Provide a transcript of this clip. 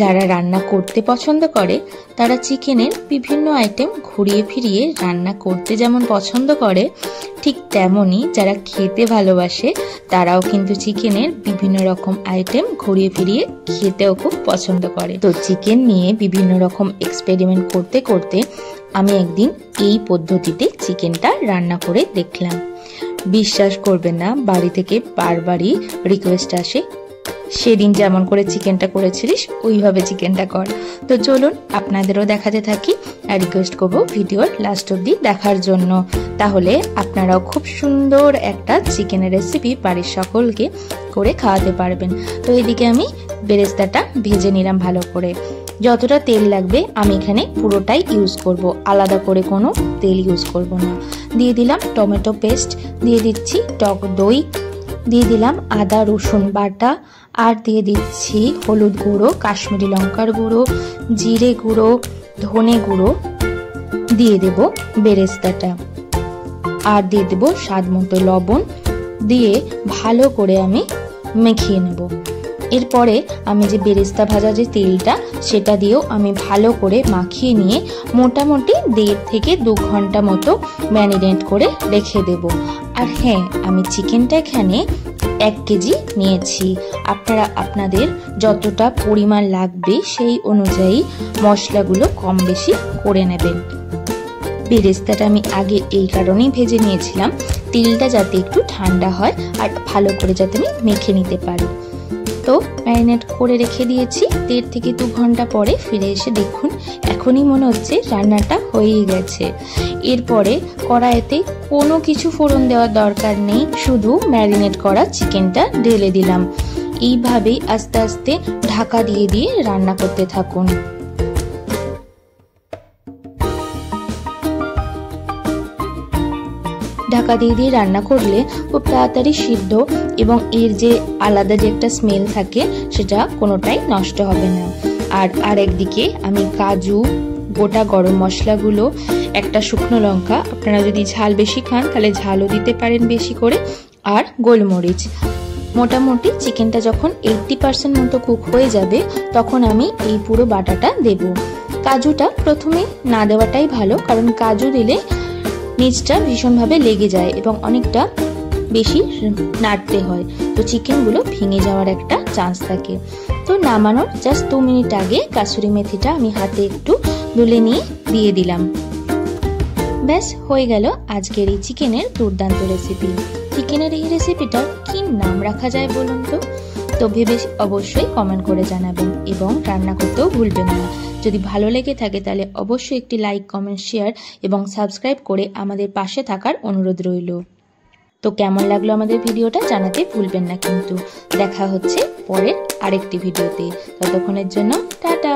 যারা রান্না করতে পছন্দ করে তারা চিকেনের বিভিন্ন আইটেম ঘুরিয়ে ফিরিয়ে রান্না করতে যেমন পছন্দ করে, ঠিক তেমনি যারা খেতে ভালোবাসে তারাও কিন্তু চিকেনের বিভিন্ন রকম আইটেম ঘুরিয়ে ফিরিয়ে খেতেও খুব পছন্দ করে। তো চিকেন নিয়ে বিভিন্ন রকম এক্সপেরিমেন্ট করতে করতে আমি একদিন এই পদ্ধতিতে চিকেনটা রান্না করে দেখলাম। বিশ্বাস করবেন না, বাড়ি থেকে বারবারই রিকোয়েস্ট আসে, সেদিন যেমন করে চিকেনটা করেছিলিস ওইভাবে চিকেনটা কর। তো চলুন আপনাদেরও দেখাতে থাকি, আর রিকোয়েস্ট করবো ভিডিওর লাস্ট অবধি দেখার জন্য, তাহলে আপনারাও খুব সুন্দর একটা চিকেনের রেসিপি বাড়ির সকলকে করে খাওয়াতে পারবেন। তো এদিকে আমি বেরেস্তাটা ভেজে নিলাম ভালো করে। যতটা তেল লাগবে আমি এখানে পুরোটাই ইউজ করব, আলাদা করে কোনো তেল ইউজ করব না। দিয়ে দিলাম টমেটো পেস্ট, দিয়ে দিচ্ছি টক দই, দিয়ে দিলাম আদা রসুন বাটা, আর দিয়ে দিচ্ছি হলুদ গুঁড়ো, কাশ্মীরি লঙ্কার গুঁড়ো, জিরে গুঁড়ো, ধনে গুঁড়ো, দিয়ে দেব বেরেস্তাটা, আর দিয়ে দেব স্বাদ মতো লবণ, দিয়ে ভালো করে আমি মেখে নেব। এরপরে আমি যে বেরেস্তা ভাজা যে তেলটা সেটা দিয়েও আমি ভালো করে মাখিয়ে নিয়ে মোটামুটি 1.5 থেকে 2 ঘন্টা মতো ম্যারিনেট করে রেখে দেব। আর হ্যাঁ, আমি চিকেনটা এখানে 1 কেজি নিয়েছি। আপনারা আপনাদের যতটা পরিমাণ লাগবে সেই অনুযায়ী মশলাগুলো কম বেশি করে নেবেন। বেরেস্তাটা আমি আগে এই কারণেই ভেজে নিয়েছিলাম, তেলটা যাতে একটু ঠান্ডা হয় আর ভালো করে যাতে আমি মেখে নিতে পারি। তো ম্যারিনেট করে রেখে দিয়েছি। 1.5 থেকে 2 ঘন্টা পরে ফিরে এসে দেখুন এখনই মনে হচ্ছে রান্নাটা হয়েই গেছে। এরপরে কড়াইতে কোনো কিছু ফোড়ন দেওয়ার দরকার নেই, শুধু ম্যারিনেট করা চিকেনটা ঢেলে দিলাম। এইভাবেই আস্তে আস্তে ঢাকা দিয়ে দিয়ে রান্না করতে থাকুন। ঢাকা দিয়ে দিয়ে রান্না করলে খুব তাড়াতাড়ি সিদ্ধ, এবং এর যে আলাদা যে একটা স্মেল থাকে সেটা কোনোটাই নষ্ট হবে না। আর আরেকদিকে আমি কাজু, গোটা গরম মশলাগুলো, একটা শুকনো লঙ্কা, আপনারা যদি ঝাল বেশি খান তাহলে ঝালও দিতে পারেন বেশি করে, আর গোলমরিচ। মোটামুটি চিকেনটা যখন 80% মতো কুক হয়ে যাবে তখন আমি এই পুরো বাটাটা দেব। কাজুটা প্রথমে না দেওয়াটাই ভালো, কারণ কাজু দিলে নিচটা ভীষণভাবে লেগে যায় এবং অনেকটা বেশি নাড়তে হয়, তো চিকেনগুলো ভেঙে যাওয়ার একটা চান্স থাকে। তো নামানোর জাস্ট 2 মিনিট আগে কাসুরি মেথিটা আমি হাতে একটু দুলে নিয়ে দিয়ে দিলাম। ব্যাস হয়ে গেল আজকের এই চিকেনের দুর্দান্ত রেসিপি। চিকেনের এই রেসিপিটার কি নাম রাখা যায় বলুন তো? তো ভেবে অবশ্যই কমেন্ট করে জানাবেন, এবং রান্না করতেও ভুলবেন না। যদি ভালো লেগে থাকে তাহলে অবশ্যই একটি লাইক, কমেন্ট, শেয়ার এবং সাবস্ক্রাইব করে আমাদের পাশে থাকার অনুরোধ রইল। তো কেমন লাগলো আমাদের ভিডিওটা জানাতে ভুলবেন না কিন্তু। দেখা হচ্ছে পরের আরেকটি ভিডিওতে, ততক্ষণের জন্য টাটা।